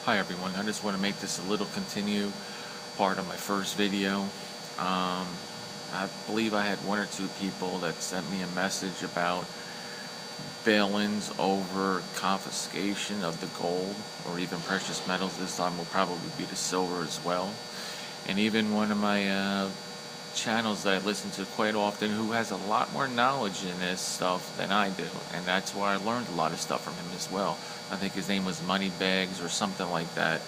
Hi everyone, I just want to make this a little continue part of my first video. I believe I had one or two people that sent me a message about bail-ins over confiscation of the gold or even precious metals. This time will probably be the silver as well. And even one of my channels that I listen to quite often who has a lot more knowledge in this stuff than I do, and that's where I learned a lot of stuff from him as well. I think his name was Moneybags or something like that.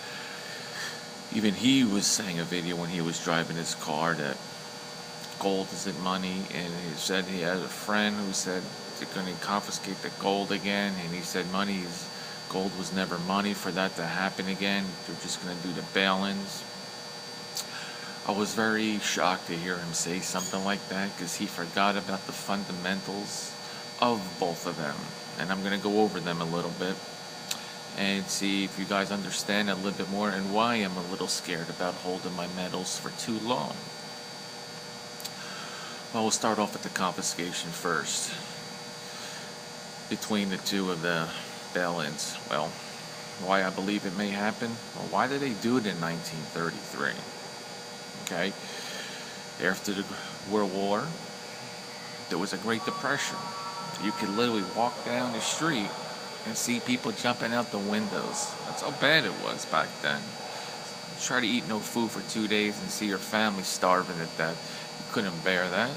Even he was saying a video when he was driving his car that gold isn't money, and he said he had a friend who said they're going to confiscate the gold again, and he said gold was never money for that to happen again. They're just going to do the bail-ins. I was very shocked to hear him say something like that because he forgot about the fundamentals of both of them, and I'm going to go over them a little bit and see if you guys understand a little bit more and why I'm a little scared about holding my metals for too long. Well, we'll start off with the confiscation first. Between the two of the bail-ins, well, why I believe it may happen? Well, why did they do it in 1933? Okay, after the World War, there was a Great Depression. You could literally walk down the street and see people jumping out the windows. That's how bad it was back then. Try to eat no food for 2 days and see your family starving to death. You couldn't bear that.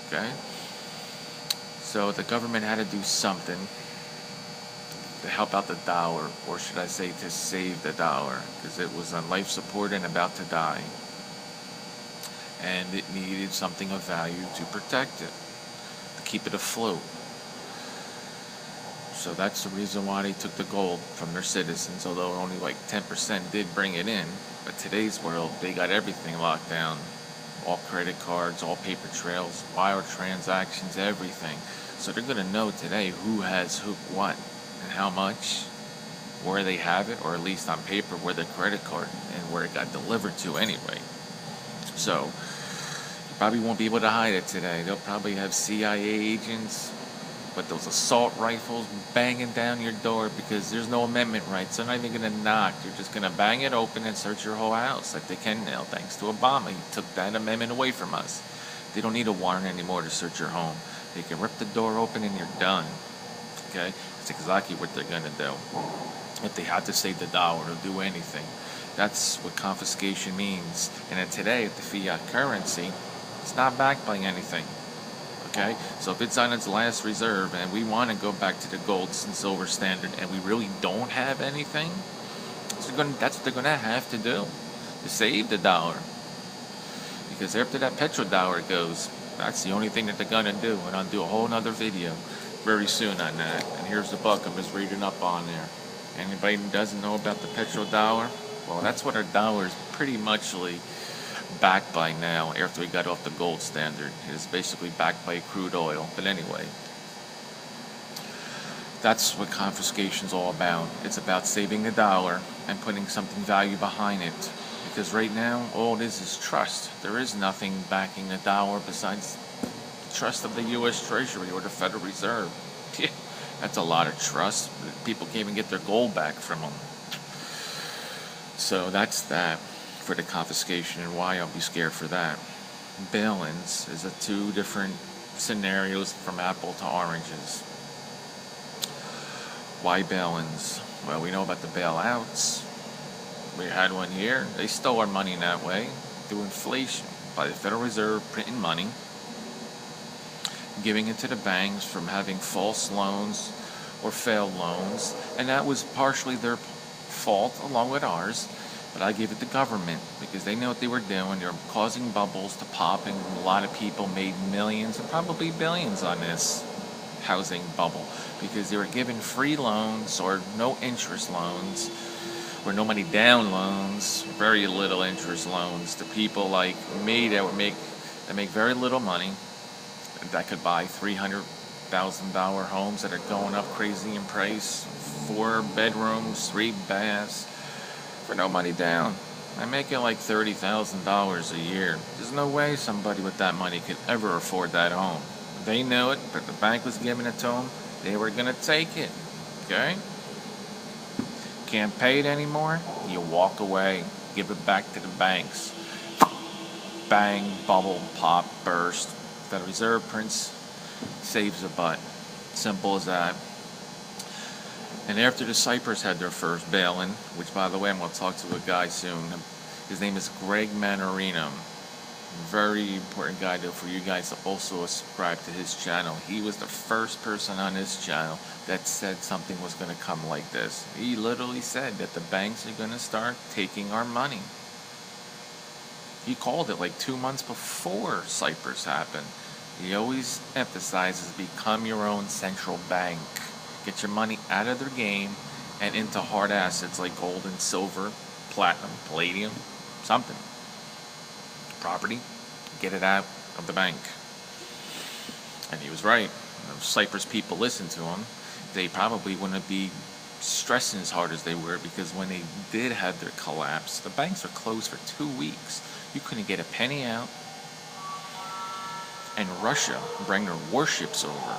Okay? So the government had to do something to help out the dollar, or should I say to save the dollar, because it was on life support and about to die. And it needed something of value to protect it, to keep it afloat. So that's the reason why they took the gold from their citizens, although only like 10% did bring it in. But today's world, they got everything locked down. All credit cards, all paper trails, wire transactions, everything. So they're going to know today who has who, what, and how much, where they have it, or at least on paper where the credit card and where it got delivered to anyway. So you probably won't be able to hide it today. They'll probably have CIA agents with those assault rifles banging down your door because there's no amendment rights. They're not even going to knock. They're just going to bang it open and search your whole house like they can now, thanks to Obama. He took that amendment away from us. They don't need a warrant anymore to search your home. They can rip the door open and you're done. Okay? That's exactly what they're going to do. If they had to save the dollar or do anything. That's what confiscation means. And then today, with the fiat currency, it's not backed by anything. Okay, so if it's on its last reserve and we want to go back to the gold and silver standard and we really don't have anything, that's what they're going to have to do to save the dollar. Because after that petrodollar goes, that's the only thing that they're going to do. And I'll do a whole nother video very soon on that. And here's the book I'm just reading up on there. Anybody who doesn't know about the petrodollar, well, that's what our dollar is pretty muchly backed by now after we got off the gold standard. It is basically backed by crude oil. But anyway, that's what confiscation is all about. It's about saving the dollar and putting something value behind it. Because right now, all it is trust. There is nothing backing the dollar besides the trust of the U.S. Treasury or the Federal Reserve. That's a lot of trust. People can't even get their gold back from them. So that's that for the confiscation and why I'll be scared for that. Bail-ins is two different scenarios from apple to oranges. Why bail-ins? Well, we know about the bailouts. We had one here. They stole our money in that way through inflation by the Federal Reserve printing money, giving it to the banks from having false loans or failed loans, and that was partially their fault along with ours. But I give it to government because they know what they were doing. They were causing bubbles to pop, and a lot of people made millions and probably billions on this housing bubble because they were given free loans or no interest loans or no money down loans, very little interest loans to people like me that make very little money that could buy $300,000 homes that are going up crazy in price, 4 bedrooms, 3 baths. For no money down. I'm making like $30,000 a year. There's no way somebody with that money could ever afford that home. They knew it, but the bank was giving it to them. They were going to take it. Okay? can't pay it anymore, you walk away, give it back to the banks. Bang, bubble, pop, burst. Federal Reserve prints, saves a butt. Simple as that. And after the Cyprus had their first bail-in, which, by the way, I'm going to talk to a guy soon. His name is Greg Manorino. Very important guy, though, for you guys to also subscribe to his channel. He was the first person on his channel that said something was going to come like this. He literally said that the banks are going to start taking our money. He called it like 2 months before Cyprus happened. He always emphasizes become your own central bank. Get your money out of their game and into hard assets like gold and silver, platinum, palladium, something. Property, get it out of the bank. And he was right. If Cyprus people listened to him, they probably wouldn't be stressing as hard as they were, because when they did have their collapse, the banks were closed for 2 weeks. You couldn't get a penny out. And Russia bring their warships over.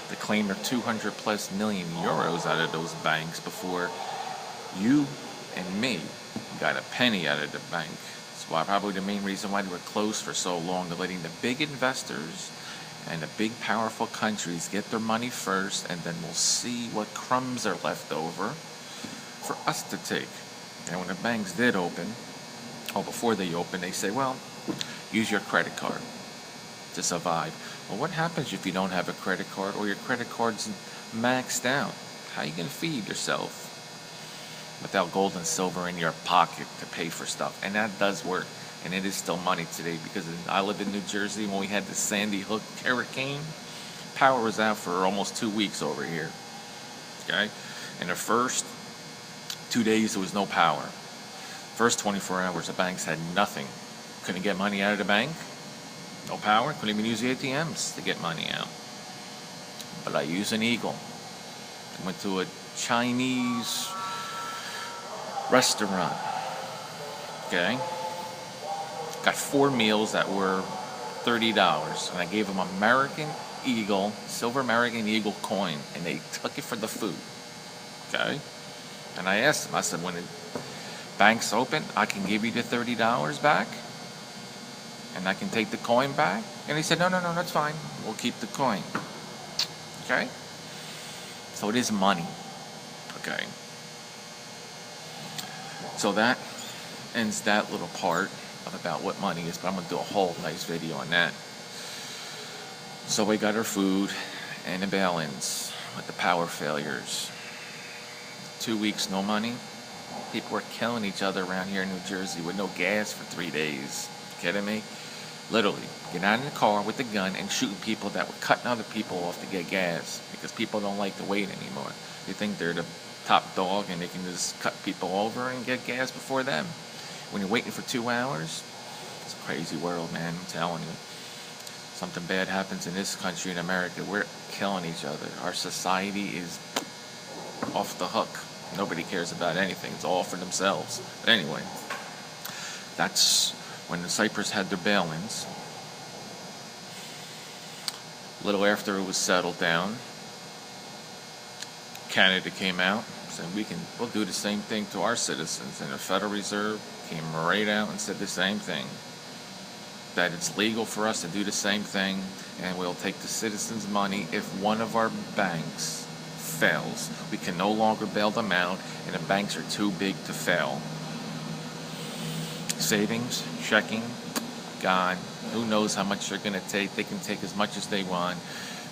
They claim their 200 plus million euros out of those banks before you and me got a penny out of the bank. That's why probably the main reason why they were closed for so long. They're letting the big investors and the big powerful countries get their money first, and then we'll see what crumbs are left over for us to take. And when the banks did open, or before they opened, they say, well, use your credit card to survive. Well, what happens if you don't have a credit card, or your credit card's maxed out? How are you going to feed yourself without gold and silver in your pocket to pay for stuff? And that does work, and it is still money today, because I live in New Jersey. When we had the Sandy Hook hurricane, power was out for almost 2 weeks over here. Okay? In the first 2 days, there was no power. First 24 hours, the banks had nothing. Couldn't get money out of the bank. No power. Couldn't even use the ATMs to get money out. But I used an Eagle. I went to a Chinese restaurant. Okay? Got 4 meals that were $30. And I gave them American Eagle, silver American Eagle coin. And they took it for the food. Okay? And I asked them, I said, when the bank's open, I can give you the $30 back? And I can take the coin back? And he said, no, that's fine. We'll keep the coin. Okay? So it is money. Okay? So that ends that little part of about what money is, but I'm going to do a whole nice video on that. So we got our food and the bail-ins with the power failures. 2 weeks, no money. People were killing each other around here in New Jersey with no gas for 3 days. Kidding me? Literally, get out in the car with a gun and shooting people that were cutting other people off to get gas, because people don't like to wait anymore. They think they're the top dog and they can just cut people over and get gas before them. When you're waiting for 2 hours, it's a crazy world, man. I'm telling you. Something bad happens in this country, in America, we're killing each other. Our society is off the hook. Nobody cares about anything. It's all for themselves. But anyway, that's when the Cyprus had their bail-ins. A little after it was settled down, Canada came out, said we'll do the same thing to our citizens. And the Federal Reserve came right out and said the same thing, that it's legal for us to do the same thing, and we'll take the citizens' money if one of our banks fails. We can no longer bail them out, and the banks are too big to fail. Savings, checking, gone. Who knows how much they're going to take? They can take as much as they want.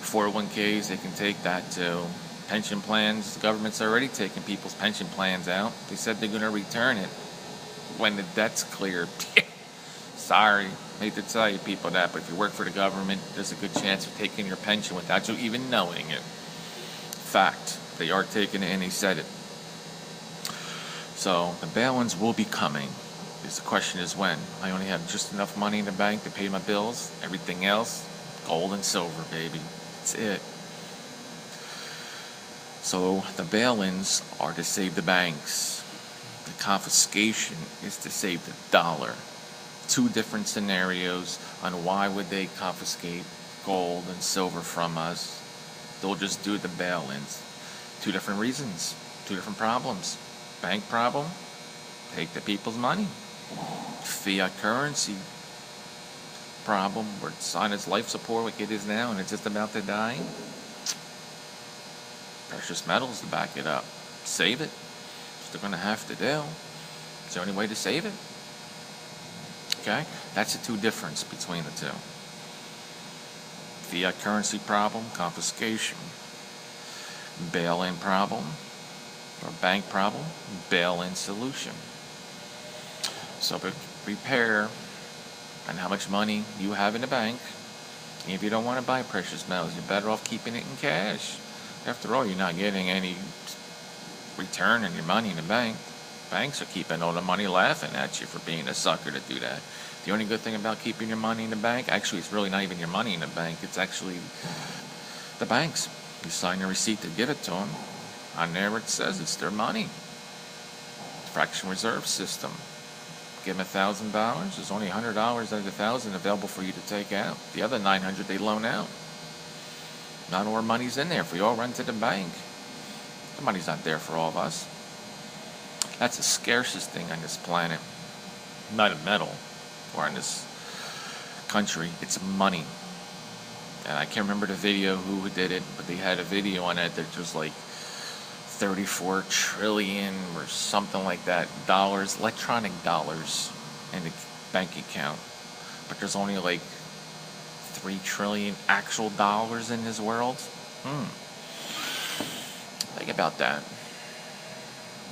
401ks, they can take that too. Pension plans, the government's already taking people's pension plans out. They said they're going to return it when the debt's cleared. Sorry, hate to tell you people that, but if you work for the government, there's a good chance of taking your pension without you even knowing it. Fact, they are taking it, and they said it. So the bail-ins will be coming. The question is when. I only have just enough money in the bank to pay my bills. Everything else, gold and silver, baby. That's it. So the bail-ins are to save the banks. The confiscation is to save the dollar. 2 different scenarios on why would they confiscate gold and silver from us. They'll just do the bail-ins. 2 different reasons. Two different problems. Bank problem, take the people's money. Fiat currency problem, where it's on its life support like it is now and it's just about to die. Precious metals to back it up. Save it. Which they're going to have to do. It's the only way to save it. Okay? That's the two difference between the two. Fiat currency problem, confiscation. Bail-in problem, or bank problem, bail-in solution. So prepare on how much money you have in the bank. If you don't want to buy precious metals, you're better off keeping it in cash. After all, you're not getting any return on your money in the bank. Banks are keeping all the money, laughing at you for being a sucker to do that. The only good thing about keeping your money in the bank, actually it's really not even your money in the bank, it's actually the banks. You sign a receipt to give it to them. On there it says it's their money. Fraction reserve system. Give them $1,000. There's only $100 out of the $1,000 available for you to take out. The other $900 they loan out. Not all our money's in there. If we all run to the bank, the money's not there for all of us. That's the scarcest thing on this planet. Not a metal, or in this country. It's money. And I can't remember the video who did it, but they had a video on it that was like 34 trillion or something like that dollars, electronic dollars in the bank account. But there's only like 3 trillion actual dollars in this world. Think about that.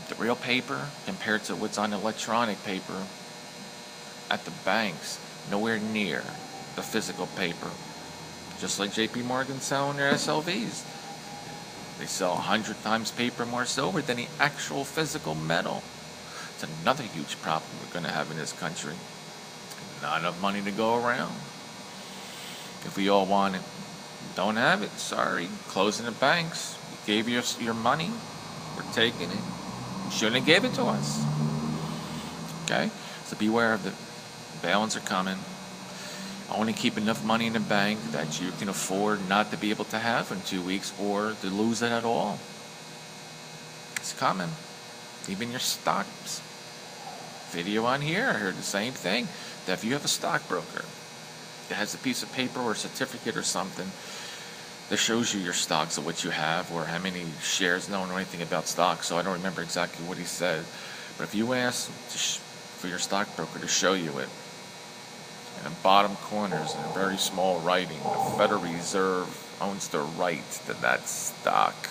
The real paper compared to what's on electronic paper at the banks, nowhere near the physical paper. Just like JP Morgan selling their SLVs. They sell 100 times paper more silver than the actual physical metal. It's another huge problem we're going to have in this country. Not enough money to go around. If we all want it, don't have it. Sorry. Closing the banks. We gave you your money. We're taking it. You shouldn't have gave it to us. Okay? So beware of the bail-ins are coming. Only keep enough money in the bank that you can afford not to be able to have in 2 weeks or to lose it at all. It's coming. Even your stocks. Video on here, I heard the same thing. That if you have a stockbroker that has a piece of paper or a certificate or something that shows you your stocks of what you have or how many shares, no one know anything about stocks, so I don't remember exactly what he said. But if you ask for your stockbroker to show you it, in the bottom corners, in very small writing, the Federal Reserve owns the right to that stock.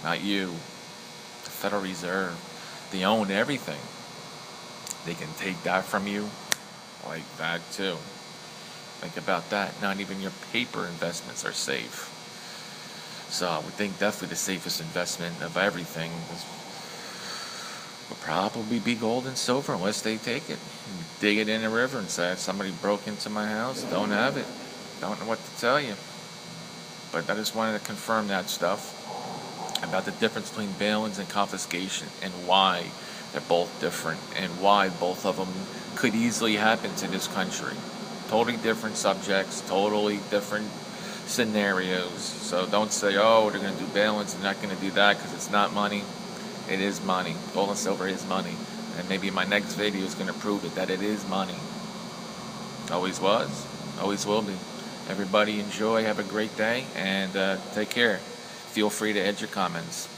Not you. The Federal Reserve. They own everything. They can take that from you like that too. Think about that. Not even your paper investments are safe. So I would think definitely the safest investment of everything will probably be gold and silver unless they take it. Dig it in the river and say, somebody broke into my house, don't have it. Don't know what to tell you. But I just wanted to confirm that stuff about the difference between bail-ins and confiscation and why they're both different and why both of them could easily happen to this country. Totally different subjects, totally different scenarios. So don't say, oh, they're going to do bail-ins, they're not going to do that because it's not money. It is money. Gold and silver is money. And maybe my next video is going to prove it, that it is money. Always was. Always will be. Everybody enjoy. Have a great day. And take care. Feel free to add your comments.